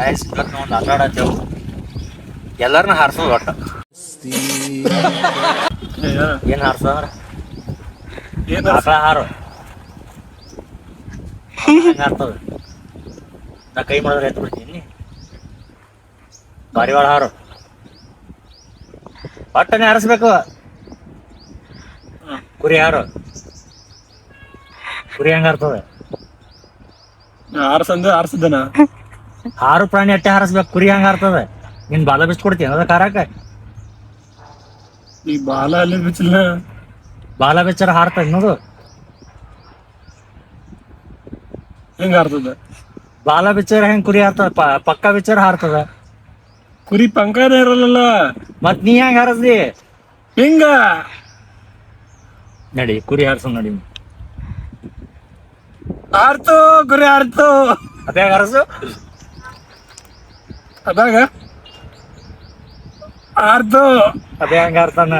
guys ಇವತ್ತು ಒಂದು ಆಟ ಆಡತ್ತೇವು ಎಲ್ಲರನ್ನ ಹಾರಿಸೋದು ಒಟ್ಟ ಏನ್ ಹಾರಿಸೋದ್ರ ಆಕಳ ಹಾರು ಹಾರ್ತದ ನಾ ಕೈ ಮಾಡಿದ್ರೆ ಎತ್ತು ಬಿಡ್ತೀನಿ ಪಾರಿವಾಳ ಹಾರು ಒಟ್ಟನೆ ಹಾರಿಸ್ಬೇಕು ಕುರಿ ಹಾರು ಕುರಿ ಹೆಂಗ ಹಾರ್ತದ ಆರ್ಸದನ ಹಾರು ಪ್ರಾಣಿ ಅಟ್ಟೆ ಹಾರಿಸ್ಬೇಕು ಕುರಿ ಹೆಂಗ ಹಾರ್ತದ ನಿನ್ ಬಾಲ ಬಿಚ್ಚ ಕೊಡ್ತೀನಿ ಅದ ಕಾರಕ ಈ ಬಾಲ ಅಲ್ಲಿ ಬಿಚ್ಚಲ ಬಾಲ ಬೆಚ್ಚರ ಹಾರ್ತದ ನೋಡು ಹೆಂಗ ಆರ್ತದ ಬಾಲ ಬಿಚ್ಚರ ಹೆಂಗ್ ಕುರಿ ಹಾರ್ತದ ಪಕ್ಕ ಬಿಚ್ಚರ ಹಾರ್ತದ ಕುರಿ ಪಂಕನೇ ಇರಲ್ಲ ಮತ್ ನೀ ಹೆಂಗ್ ಹಾರಿಸ್ದಿ ಹಿಂಗ ನಡಿ ಕುರಿ ಹಾರಿಸ ನಡಿ ಆರ್ತು ಕುರಿ ಆರ್ತು ಅದೇ ಹಾರಿಸು ಅದಾಗ ಆರ್ತು ಅದೇ ಹೆಂಗ ಹಾರ್ತಾನ